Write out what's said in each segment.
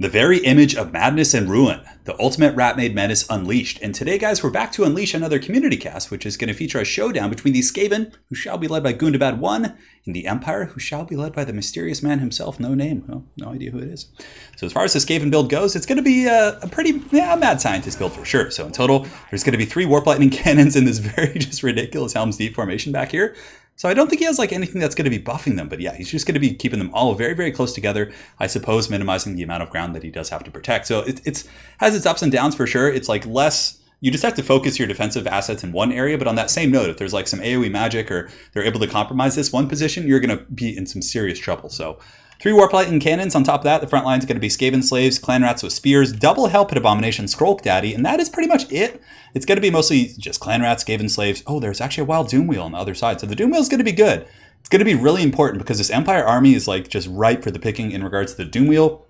The very image of madness and ruin, the ultimate rat-made menace unleashed. And today, guys, we're back to unleash another community cast, which is going to feature a showdown between the Skaven, who shall be led by Gundabad I, and the Empire, who shall be led by the mysterious man himself, no name. Well, no idea who it is. So as far as the Skaven build goes, it's going to be a pretty mad scientist build for sure. So in total, there's going to be 3 Warp Lightning cannons in this very just ridiculous Helm's Deep formation back here. So I don't think he has like anything that's going to be buffing them, but yeah, he's just going to be keeping them all very, very close together. I suppose minimizing the amount of ground that he does have to protect. So it's has its ups and downs for sure. It's like less, you just have to focus your defensive assets in one area. But on that same note, if there's like some AoE magic or they're able to compromise this one position, you're going to be in some serious trouble. So 3 Warp Lightning cannons. On top of that, the front line is going to be Skaven slaves, clan rats with spears, double Hell Pit Abomination, Skrulk Daddy, and that is pretty much it. It's going to be mostly just clan rats, Skaven slaves. Oh, there's actually a wild Doom Wheel on the other side. So the Doom Wheel is going to be good. It's going to be really important because this Empire army is like just ripe for the picking in regards to the Doom Wheel.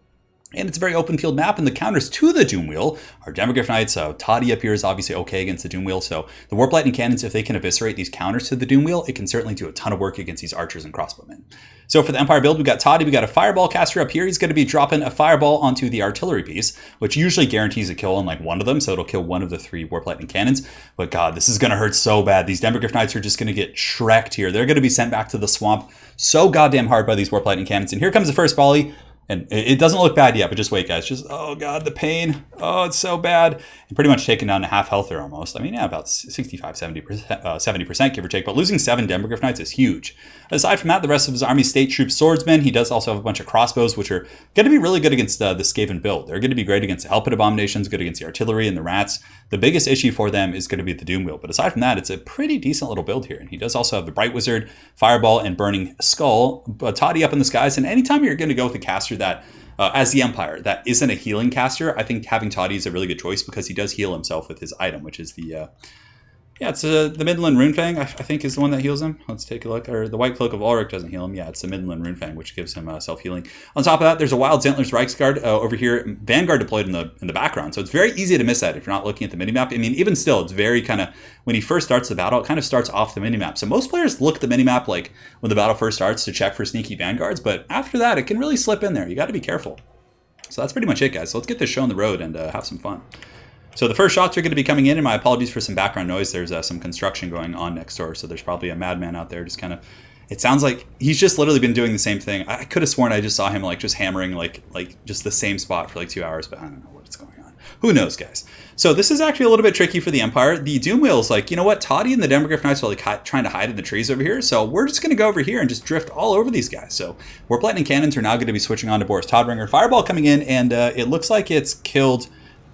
And it's a very open field map, and the counters to the Doom Wheel are Demogryph Knights. Toddy up here is obviously okay against the Doom Wheel. So the Warp Lightning cannons, if they can eviscerate these counters to the Doom Wheel, it can certainly do a ton of work against these archers and crossbowmen. So for the Empire build, we got Toddy, we got a Fireball caster up here. He's going to be dropping a Fireball onto the artillery piece, which usually guarantees a kill on like one of them. So it'll kill one of the 3 Warp Lightning cannons. But God, this is going to hurt so bad. These Demogryph Knights are just going to get shreked here. They're going to be sent back to the swamp so goddamn hard by these Warp Lightning cannons. And here comes the first volley. And it doesn't look bad yet, but just wait, guys. Just, oh, God, the pain. Oh, it's so bad. And pretty much taken down to half health there almost. I mean, yeah, about 65, 70%, give or take. But losing 7 Demogryph Knights is huge. Aside from that, the rest of his army state troop swordsmen. He does also have a bunch of crossbows, which are going to be really good against the Skaven build. They're going to be great against the Hell Pit Abominations, good against the artillery and the rats. The biggest issue for them is going to be the Doom Wheel. But aside from that, it's a pretty decent little build here. And he does also have the Bright Wizard, Fireball, and Burning Skull. Toddy up in the skies. And anytime you're going to go with a caster that as the Empire, that isn't a healing caster, I think having Toddy is a really good choice because he does heal himself with his item, which is the, it's the Midland Runefang, I think is the one that heals him. Let's take a look. Or the White Cloak of Ulrich doesn't heal him. Yeah, it's the Midland Runefang, which gives him self-healing. On top of that, there's a Wild Zantler's Reichsguard over here, Vanguard deployed in the background. So it's very easy to miss that if you're not looking at the minimap. I mean, even still, it's very kind of, when he first starts the battle, it kind of starts off the minimap. So most players look at the minimap like when the battle first starts to check for sneaky Vanguards, but after that, it can really slip in there. You got to be careful. So that's pretty much it, guys. So let's get this show on the road and have some fun. So the first shots are going to be coming in, and my apologies for some background noise. There's some construction going on next door, so there's probably a madman out there just kind of... It sounds like he's just literally been doing the same thing. I could have sworn I just saw him like just hammering like just the same spot for like 2 hours, but I don't know what's going on. Who knows, guys? So this is actually a little bit tricky for the Empire. The Doom Wheel is like, you know what? Toddy and the Demogryph Knights are like trying to hide in the trees over here. So we're just going to go over here and just drift all over these guys. So Warp Lightning cannons are now going to be switching on to Boris Todbringer. Fireball coming in, and it looks like it's killed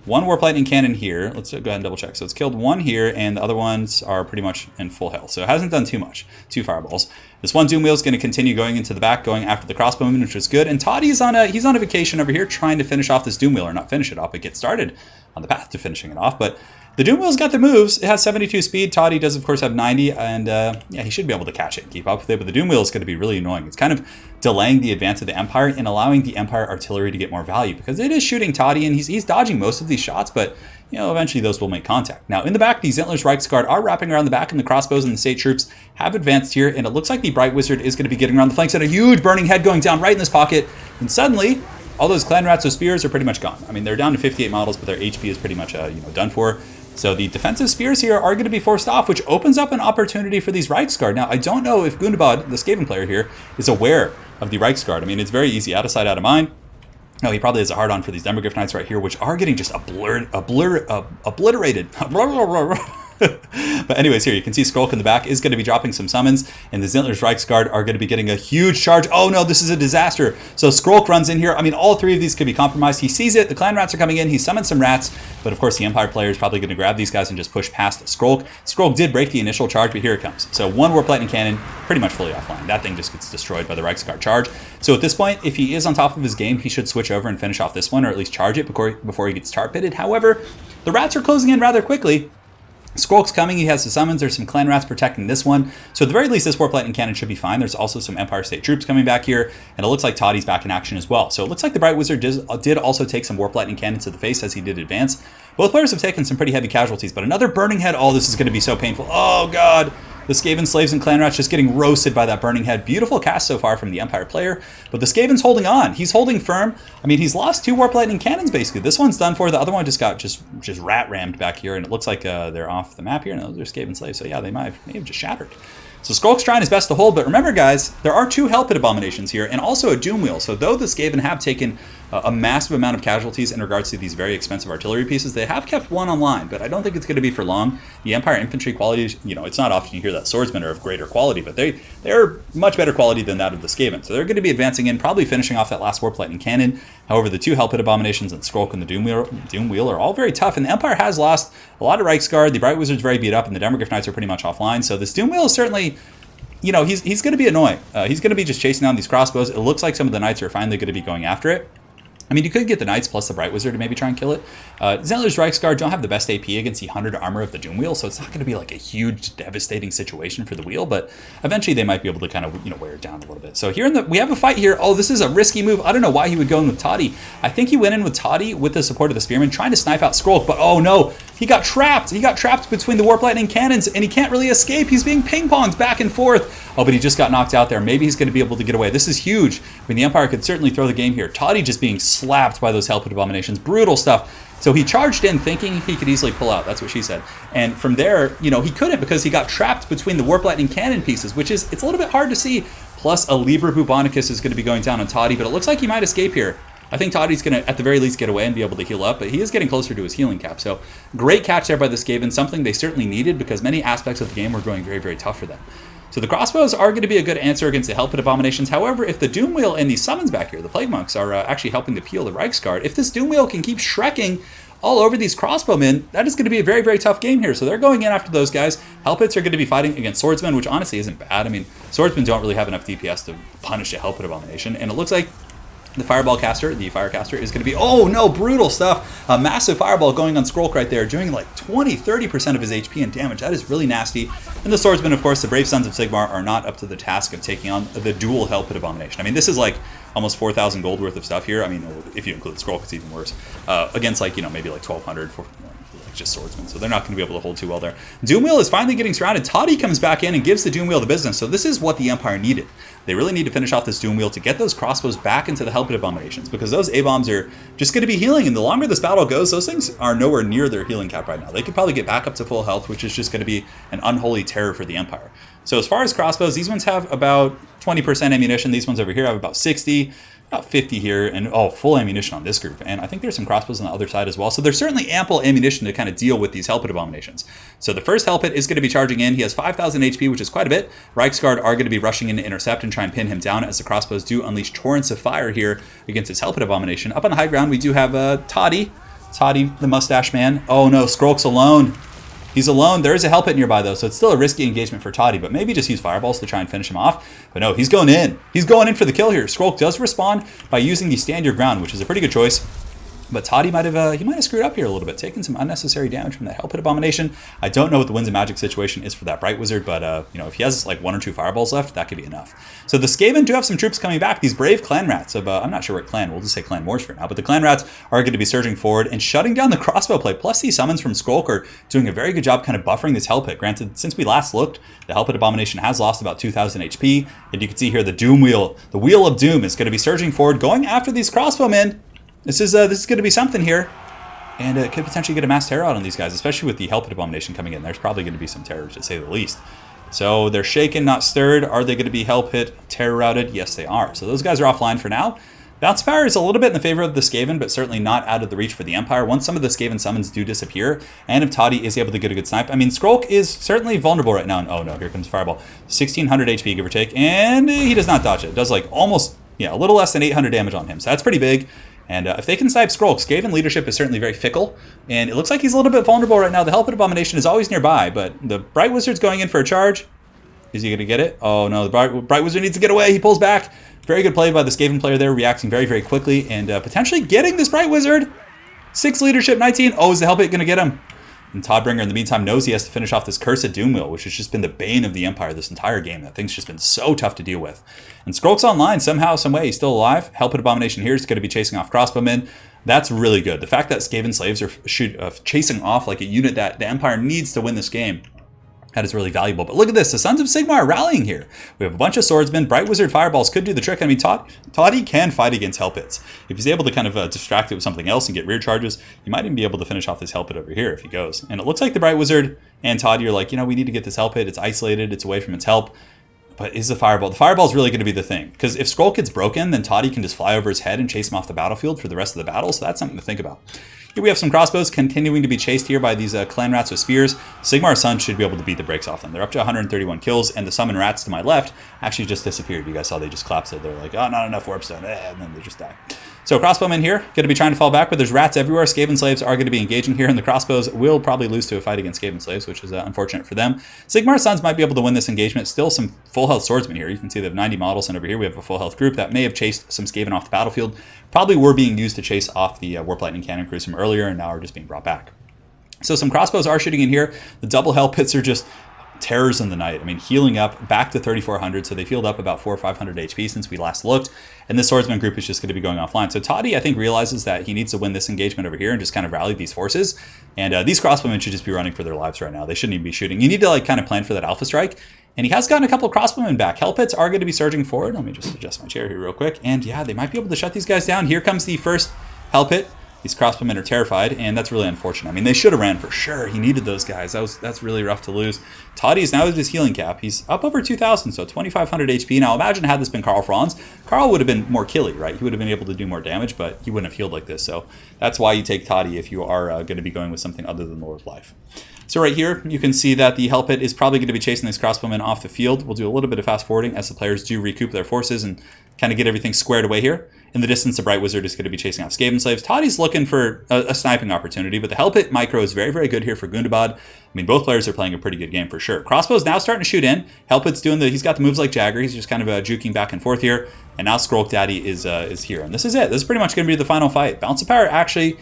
1 Warp Lightning cannon here. Let's go ahead and double check. So it's killed 1 here, and the other ones are pretty much in full health. So it hasn't done too much. 2 fireballs. This one Doom Wheel is going to continue going into the back, going after the crossbowman, which is good. And Toddy's on a vacation over here, trying to finish off this Doom Wheel, or not finish it off, but get started on the path to finishing it off. But the Doom Wheel's got the moves. It has 72 speed. Toddy does, of course, have 90, and yeah, he should be able to catch it and keep up with it. But the Doom Wheel is going to be really annoying. It's kind of delaying the advance of the Empire and allowing the Empire artillery to get more value because it is shooting Toddy, and he's dodging most of these shots, but you know, eventually those will make contact. Now, in the back, the Zantler's Reichsguard are wrapping around the back, and the crossbows and the state troops have advanced here, and it looks like the Bright Wizard is going to be getting around the flanks, and a huge burning head going down right in this pocket, and suddenly, all those clan rats with spears are pretty much gone. I mean, they're down to 58 models, but their HP is pretty much done for. So the defensive spears here are going to be forced off, which opens up an opportunity for these Reichsguard. Now, I don't know if Gundabad, the Skaven player here, is aware of the Reichsguard. I mean, it's very easy, out of sight, out of mind. No, he probably has a hard-on for these Demogryph Knights right here, which are getting just obliterated. But anyways, here you can see Skrulk in the back is going to be dropping some summons, and the Zantler's Reichsguard are going to be getting a huge charge. Oh no, this is a disaster. So Skrulk runs in here. I mean, all 3 of these could be compromised. He sees it. The clan rats are coming in. He summons some rats, but of course the Empire player is probably going to grab these guys and just push past Skrulk. Skrulk did break the initial charge, but here it comes. So 1 Warp Lightning cannon, pretty much fully offline. That thing just gets destroyed by the Reichsguard charge. So at this point, if he is on top of his game, he should switch over and finish off this one, or at least charge it before he gets tar pitted. However, the rats are closing in rather quickly. Skrulk's coming, he has the summons, there's some clan rats protecting this one. So at the very least, this Warp Lightning cannon should be fine. There's also some Empire State troops coming back here, and it looks like Toddy's back in action as well. So it looks like the Bright Wizard did also take some Warp Lightning cannons to the face as he did advance. Both players have taken some pretty heavy casualties, but another burning head. Oh, this is going to be so painful. Oh, God. The Skaven slaves and clan rats just getting roasted by that burning head. Beautiful cast so far from the Empire player, but the Skaven's holding on. He's holding firm. I mean, he's lost 2 Warp Lightning Cannons basically. This one's done for. The other one just got just rat rammed back here, and it looks like they're off the map here. No, they're Skaven slaves, so yeah, they may have just shattered. So Skrulk's trying his best to hold, but remember guys, there are 2 Hell Pit Abominations here and also a Doom Wheel. So though the Skaven have taken a massive amount of casualties in regards to these very expensive artillery pieces, they have kept 1 online, but I don't think it's going to be for long. The Empire infantry quality, you know, it's not often you hear that swordsmen are of greater quality, but they're much better quality than that of the Skaven. So they're going to be advancing in, probably finishing off that last Warp Lightning Cannon. However, the 2 Hell Pit Abominations and Skrulk and the Doom Wheel are all very tough, and the Empire has lost a lot of Reiksguard. The Bright Wizard's very beat up, and the Demogryph Knights are pretty much offline. So this Doom Wheel is certainly, you know, he's going to be annoying. He's going to be just chasing down these crossbows. It looks like some of the Knights are finally going to be going after it. I mean, you could get the Knights plus the Bright Wizard to maybe try and kill it. Zenler's Reiksguard don't have the best AP against the 100 armor of the Doom Wheel, so it's not going to be like a huge, devastating situation for the wheel, but eventually they might be able to kind of, you know, wear it down a little bit. So here we have a fight here. Oh, this is a risky move. I don't know why he would go in with Toddy. I think he went in with Toddy with the support of the Spearman, trying to snipe out Skrulk, but oh no, he got trapped. He got trapped between the Warp Lightning Cannons, and he can't really escape. He's being ping-ponged back and forth. Oh, but he just got knocked out there. Maybe he's going to be able to get away. This is huge. I mean, the Empire could certainly throw the game here. Toddy just being slapped by those Hell Pit Abominations. Brutal stuff. So he charged in thinking he could easily pull out. That's what she said. And from there, you know, he couldn't because he got trapped between the Warp Lightning Cannon pieces, which is, it's a little bit hard to see. Plus, a Liber Bubonicus is going to be going down on Toddy, but it looks like he might escape here. I think Toddy's going to, at the very least, get away and be able to heal up, but he is getting closer to his healing cap. So great catch there by the Skaven, something they certainly needed because many aspects of the game were going very, very tough for them. So the crossbows are going to be a good answer against the Hell Pit Abominations. However, if the Doom Wheel and these summons back here, the Plague Monks, are actually helping to peel the Reiksguard, if this Doom Wheel can keep shrekking all over these crossbowmen, that is going to be a very, very tough game here. So they're going in after those guys. Hell Pits are going to be fighting against swordsmen, which honestly isn't bad. I mean, swordsmen don't really have enough DPS to punish a Hell Pit Abomination, and it looks like the Fireball caster, the Firecaster, is going to be, oh no, brutal stuff. A massive Fireball going on Skrulk right there, doing like 20-30% of his HP and damage. That is really nasty. And the Swordsmen, of course, the Brave Sons of Sigmar, are not up to the task of taking on the dual Hell Pit Abomination. I mean, this is like almost 4,000 gold worth of stuff here. I mean, if you include Skrulk, it's even worse. Against like, you know, maybe like 1,200 for just swordsmen, so they're not going to be able to hold too well there. Doom Wheel is finally getting surrounded. Toddy comes back in and gives the Doom Wheel the business, so this is what the Empire needed. They really need to finish off this Doom Wheel to get those crossbows back into the Hell Pit Abominations, because those A-bombs are just going to be healing, and the longer this battle goes, those things are nowhere near their healing cap right now. They could probably get back up to full health, which is just going to be an unholy terror for the Empire. So as far as crossbows, these ones have about 20% ammunition. These ones over here have about 60. About 50 here, and oh, full ammunition on this group. And I think there's some crossbows on the other side as well. So there's certainly ample ammunition to kind of deal with these Hell Pit Abominations. So the first Hell Pit is going to be charging in. He has 5,000 HP, which is quite a bit. Reiksguard are going to be rushing in to intercept and try and pin him down, as the crossbows do unleash torrents of fire here against his Hell Pit Abomination. Up on the high ground, we do have Toddy, the mustache man. Oh no, Skrulk's alone. He's alone. There is a Hell Pit nearby, though, so it's still a risky engagement for Toddy, but maybe just use Fireballs to try and finish him off. But no, he's going in. He's going in for the kill here. Skrulk does respond by using the Stand Your Ground, which is a pretty good choice. But Toddy might have screwed up here a little bit, taking some unnecessary damage from that Hell Pit Abomination. I don't know what the Winds of Magic situation is for that Bright Wizard, but you know, if he has like 1 or 2 Fireballs left, that could be enough. So the Skaven do have some troops coming back. These brave Clan Rats of, I'm not sure what clan, we'll just say Clan Moors for now, but the Clan Rats are going to be surging forward and shutting down the crossbow play. Plus these summons from Skrulk are doing a very good job kind of buffering this Hell Pit. Granted, since we last looked, the Hell Pit Abomination has lost about 2,000 HP, and you can see here the Doom Wheel, the Wheel of Doom, is going to be surging forward, going after these crossbowmen. This is going to be something here. And it could potentially get a mass terror out on these guys, especially with the Hell Pit Abomination coming in. There's probably going to be some terror, to say the least. So they're shaken, not stirred. Are they going to be Hell Pit terror routed? Yes, they are. So those guys are offline for now. Bounce Power is a little bit in the favor of the Skaven, but certainly not out of the reach for the Empire once some of the Skaven summons do disappear, and if Toddy is able to get a good snipe. I mean, Skrulk is certainly vulnerable right now. And, oh no, here comes Fireball. 1,600 HP, give or take, and he does not dodge it. It does like almost, yeah, a little less than 800 damage on him, so that's pretty big. And if they can snipe Skrulk, Skaven leadership is certainly very fickle, and it looks like he's a little bit vulnerable right now. The Hell Pit Abomination is always nearby, but the Bright Wizard's going in for a charge. Is he going to get it? Oh no, the Bright Wizard needs to get away. He pulls back. Very good play by the Skaven player there, reacting very, very quickly, and potentially getting this Bright Wizard. 6 leadership, 19. Oh, is the Hell Pit going to get him? And Toddbringer, in the meantime, knows he has to finish off this Cursed Doom Wheel, which has just been the bane of the Empire this entire game. That thing's just been so tough to deal with. And Skrulk's online somehow, some way. He's still alive. Hell Pit Abomination here is going to be chasing off crossbowmen. That's really good. The fact that Skaven slaves are chasing off like a unit that the Empire needs to win this game That is really valuable. But look at this. The Sons of Sigmar are rallying here. We have a bunch of swordsmen. Bright Wizard Fireballs could do the trick. I mean, Toddy can fight against Hell Pits. If he's able to kind of distract it with something else and get rear charges, he might even be able to finish off this Hell Pit over here if he goes. And it looks like the Bright Wizard and Toddy are like, we need to get this Hell Pit. It's isolated. It's away from its help. But is the Fireball? The Fireball is really going to be the thing. Because if Skrull gets broken, then Toddy can just fly over his head and chase him off the battlefield for the rest of the battle. So that's something to think about. Here we have some crossbows continuing to be chased here by these clan rats with spears. Sigmar Sons should be able to beat the brakes off them. They're up to 131 kills, and the summon rats to my left actually just disappeared. You guys saw they just collapsed it. They're like, oh, not enough warpstone, and then they just die. So crossbowmen here, going to be trying to fall back, but there's rats everywhere. Skaven slaves are going to be engaging here, and the crossbows will probably lose to a fight against Skaven slaves, which is unfortunate for them. Sigmar Sons might be able to win this engagement. Still some full health swordsmen here. You can see they have 90 models, and over here we have a full health group that may have chased some Skaven off the battlefield. Probably were being used to chase off the Warp Lightning Cannon crews from earlier, and now are just being brought back. So some crossbows are shooting in here. The double hell pits are just terrors in the night. I mean, healing up back to 3,400, so they've healed up about 400 or 500 HP since we last looked, and this swordsman group is just going to be going offline. So Toddy, I think, realizes that he needs to win this engagement over here and just kind of rally these forces, and these crossbowmen should just be running for their lives right now. They shouldn't even be shooting. You need to kind of plan for that alpha strike, and he has gotten a couple of crossbowmen back. Hell pits are going to be surging forward. Let me just adjust my chair here real quick, and yeah, they might be able to shut these guys down. Here comes the first hell pit. These crossbowmen are terrified, and that's really unfortunate. I mean, they should have ran for sure. He needed those guys. That's really rough to lose. Toddy is now at his healing cap. He's up over 2,000, so 2,500 HP. Now, imagine had this been Karl Franz. Karl would have been more killy, right? He would have been able to do more damage, but he wouldn't have healed like this. So that's why you take Toddy if you are going to be going with something other than Lord of Life. So right here, you can see that the Hell Pit is probably going to be chasing these crossbowmen off the field. We'll do a little bit of fast forwarding as the players do recoup their forces and kind of get everything squared away here. In the distance, the Bright Wizard is going to be chasing off Skaven slaves. Toddy's looking for a sniping opportunity, but the Hell Pit micro is very, very good here for Gundabad. I mean, both players are playing a pretty good game for sure. Crossbow's now starting to shoot in. Hell Pit's doing he's got the moves like Jagger. He's just kind of juking back and forth here. And now Skrulk Daddy is here. And this is it. This is pretty much going to be the final fight. Balance of power actually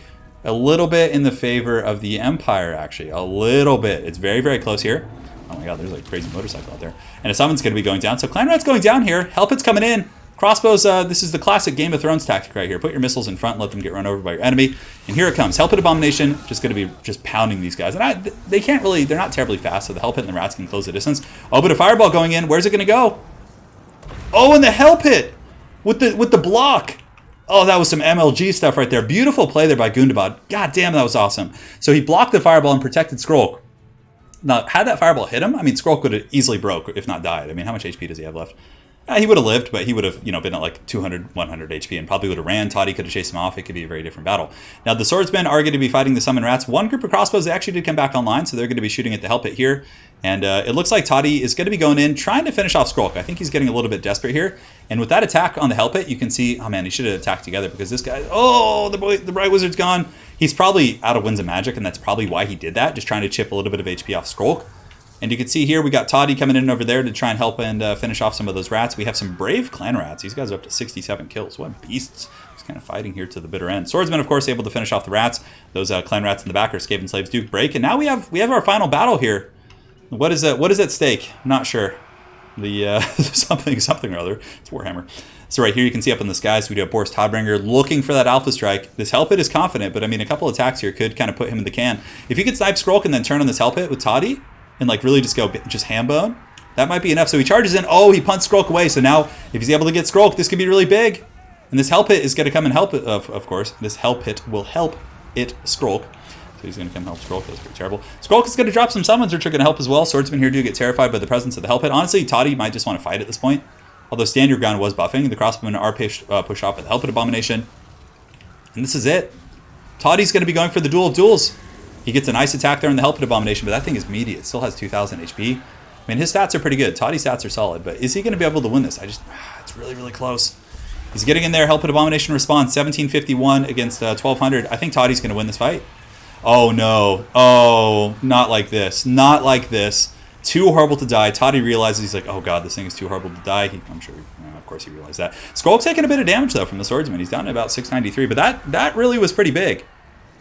a little bit in the favor of the Empire, actually. A little bit. It's very, very close here. Oh my god, there's like a crazy motorcycle out there. And a summon's going to be going down. So Clan Rat's going down here. Hell Pit's coming in. Crossbows, this is the classic Game of Thrones tactic right here. Put your missiles in front and let them get run over by your enemy. And here it comes. Hell Pit Abomination just going to be just pounding these guys. And they can't really, they're not terribly fast, so the Hell Pit and the Rats can close the distance. Oh, but a Fireball going in. Where's it going to go? Oh, and the Hell Pit with the block. Oh, that was some MLG stuff right there. Beautiful play there by Gundabad. God damn, that was awesome. So he blocked the Fireball and protected Skrulk. Now, had that Fireball hit him, I mean, Skrulk would have easily broke, if not died. I mean, how much HP does he have left? He would have lived, but he would have, been at like 200, 100 HP and probably would have ran. Toddy could have chased him off. It could be a very different battle. Now, the swordsmen are going to be fighting the summon rats. One group of crossbows actually did come back online, so they're going to be shooting at the Hell Pit here. And it looks like Toddy is going to be going in, trying to finish off Skrulk. I think he's getting a little bit desperate here. And with that attack on the Hell Pit, you can see, oh man, he should have attacked together because this guy, the Bright Wizard's gone. He's probably out of Winds of Magic, and that's probably why he did that, just trying to chip a little bit of HP off Skrulk. And you can see here, we got Toddy coming in over there to try and help and finish off some of those rats. We have some brave clan rats. These guys are up to 67 kills. What beasts. Just kind of fighting here to the bitter end. Swordsmen, of course, able to finish off the rats. Those clan rats in the back are Skaven slaves do break. And now we have our final battle here. What is at stake? I'm not sure. The something or other. It's Warhammer. So right here you can see up in the skies we do have Boris Todbringer looking for that alpha strike. This Hell Pit is confident, but I mean a couple attacks here could kind of put him in the can. If he could snipe Skrulk and then turn on this Hell Pit with Toddy and like really just go ham bone, that might be enough. So he charges in. Oh, he punts Skrulk away. So now if he's able to get Skrulk, this could be really big. And this Hell Pit is going to come and help it, of course. This Hell Pit will help it Skrulk. So he's going to come help Skrulk. That's pretty terrible. Skrulk is going to drop some summons, which are going to help as well. Swordsmen here do get terrified by the presence of the Hell Pit. Honestly, Toddy might just want to fight at this point. Although Stand Your Ground was buffing. The crossbowmen are pushed off by the Hell Pit Abomination. And this is it. Toddy's going to be going for the Duel of Duels. He gets a nice attack there in the Hell Pit Abomination, but that thing is meaty. It still has 2,000 HP. I mean, his stats are pretty good. Toddy's stats are solid, but is he going to be able to win this? It's really, really close. He's getting in there. Hell Pit Abomination response, 1751 against 1,200. I think Toddy's going to win this fight. Oh, no. Oh, not like this. Not like this. Too horrible to die. Toddy realizes, he's like, oh god, this thing is too horrible to die. I'm sure, of course he realized that. Skrulk's taking a bit of damage, though, from the swordsman. He's down to about 693, but that really was pretty big.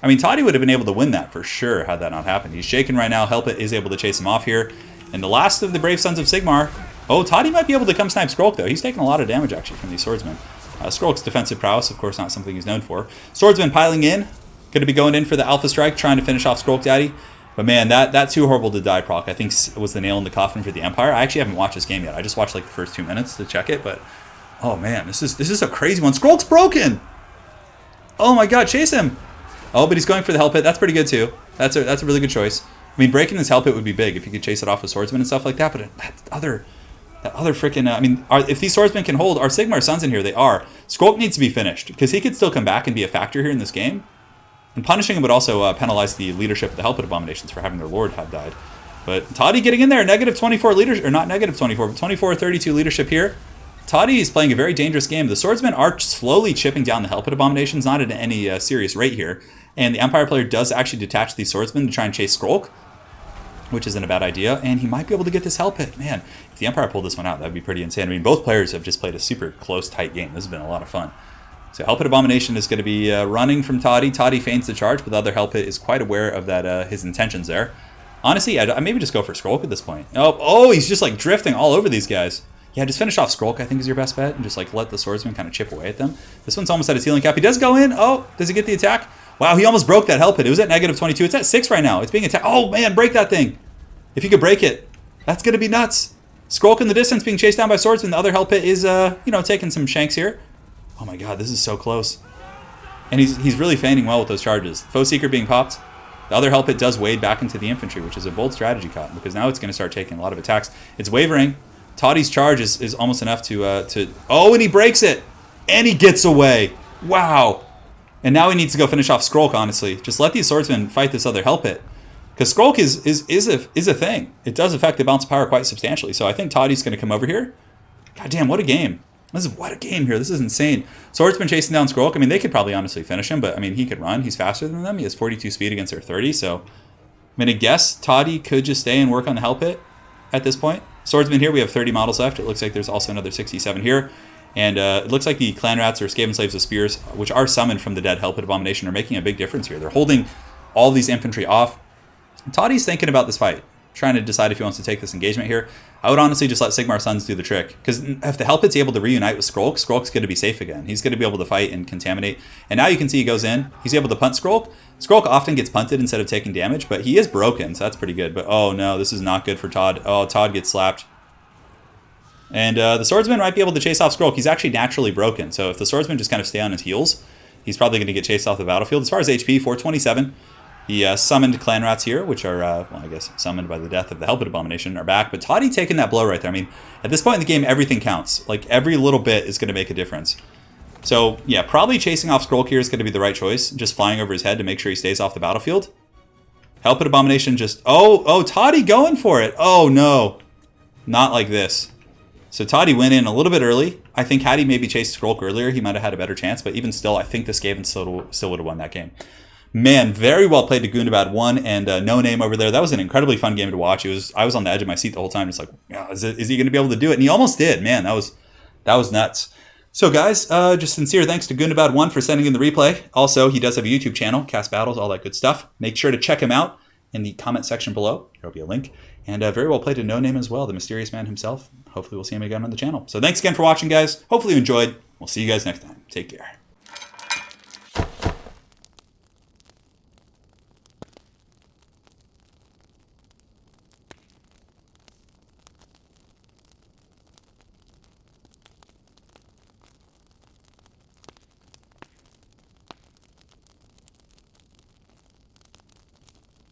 I mean, Toddy would have been able to win that for sure had that not happened. He's shaken right now. Hell Pit is able to chase him off here. And the last of the brave sons of Sigmar. Oh, Toddy might be able to come snipe Skrulk, though. He's taking a lot of damage, actually, from these swordsmen. Skrulk's defensive prowess, of course, not something he's known for. Swordsman piling in. Going to be going in for the Alpha Strike, trying to finish off Skrulk Daddy. But man, that too horrible to die proc, I think, was the nail in the coffin for the Empire. I actually haven't watched this game yet. I just watched like the first 2 minutes to check it, but oh man, this is a crazy one. Skrulk's broken. Oh my god, chase him. Oh, but he's going for the hell pit. That's pretty good too. That's a really good choice. I mean, breaking this hell pit would be big if you could chase it off with swordsman and stuff like that. But that other freaking, I mean, if these swordsmen can hold, our Sigmar sons in here, they are. Skrulk needs to be finished because he could still come back and be a factor here in this game. And punishing him would also penalize the leadership of the Hellpit Abominations for having their lord have died. But Toddy getting in there, negative 24 leadership, or not negative 24, but 24-32 leadership here. Toddy is playing a very dangerous game. The swordsmen are slowly chipping down the Hellpit Abominations, not at any serious rate here. And the Empire player does actually detach these swordsmen to try and chase Skrulk, which isn't a bad idea. And he might be able to get this Hellpit. Man, if the Empire pulled this one out, that would be pretty insane. I mean, both players have just played a super close, tight game. This has been a lot of fun. So Hellpit Abomination is going to be running from Toddy. Toddy feigns the charge, but the other Hellpit is quite aware of that his intentions there. Honestly, I maybe just go for Skrulk at this point. Oh, he's just like drifting all over these guys. Yeah, just finish off Skrulk, I think, is your best bet, and just like let the swordsman kind of chip away at them. This one's almost at his healing cap. He does go in. Oh, does he get the attack? Wow, he almost broke that Hellpit. It was at negative 22. It's at 6 right now. It's being attacked. Oh man, break that thing. If you could break it, that's going to be nuts. Skrulk in the distance being chased down by swordsman. The other Hellpit is, taking some shanks here. Oh my god, this is so close. And he's really feigning well with those charges. Foe Seeker being popped. The other Hellpit does wade back into the infantry, which is a bold strategy, Cotton, because now it's going to start taking a lot of attacks. It's wavering. Toddy's charge is almost enough to... Oh, and he breaks it! And he gets away! Wow! And now he needs to go finish off Skrulk, honestly. Just let these swordsmen fight this other Hellpit. Because Skrulk is a thing. It does affect the bounce power quite substantially. So I think Toddy's going to come over here. God damn, what a game. What a game here. This is insane. Swordsman chasing down Skrulk. I mean, they could probably honestly finish him, but I mean, he could run. He's faster than them. He has 42 speed against their 30. So I'm going to guess Toddy could just stay and work on the Hellpit at this point. Swordsman here, we have 30 models left. It looks like there's also another 67 here. And it looks like the Clan Rats or Skaven Slaves of Spears, which are summoned from the dead Hellpit Abomination, are making a big difference here. They're holding all these infantry off. Toddy's thinking about this fight, trying to decide if he wants to take this engagement here. I would honestly just let Sigmar Sons do the trick, because if the Hellpit's able to reunite with Skrulk, Skrulk's going to be safe again. He's going to be able to fight and contaminate. And now you can see he goes in. He's able to punt Skrulk. Skrulk often gets punted instead of taking damage, but he is broken, so that's pretty good. But oh no, this is not good for Todd. Oh, Todd gets slapped. And the Swordsman might be able to chase off Skrulk. He's actually naturally broken, so if the Swordsman just kind of stay on his heels, he's probably going to get chased off the battlefield. As far as HP, 427. The summoned Clan Rats here, which are, well, I guess, summoned by the death of the Hellpit Abomination, are back. But Toddy taking that blow right there. I mean, at this point in the game, everything counts. Like, every little bit is going to make a difference. So, yeah, probably chasing off Skrulk here is going to be the right choice. Just flying over his head to make sure he stays off the battlefield. Hellpit Abomination just... Oh, Toddy going for it. Oh, no. Not like this. So Toddy went in a little bit early. I think had he maybe chased Skrulk earlier, he might have had a better chance. But even still, I think the Skaven still would have won that game. Man, very well played to Gundabad 1 and No Name over there. That was an incredibly fun game to watch. I was on the edge of my seat the whole time. Just like, yeah, is he going to be able to do it? And he almost did. Man, that was nuts. So guys, just sincere thanks to Gundabad 1 for sending in the replay. Also, he does have a YouTube channel, Cast Battles, all that good stuff. Make sure to check him out in the comment section below. There'll be a link. And very well played to No Name as well, the mysterious man himself. Hopefully we'll see him again on the channel. So thanks again for watching, guys. Hopefully you enjoyed. We'll see you guys next time. Take care.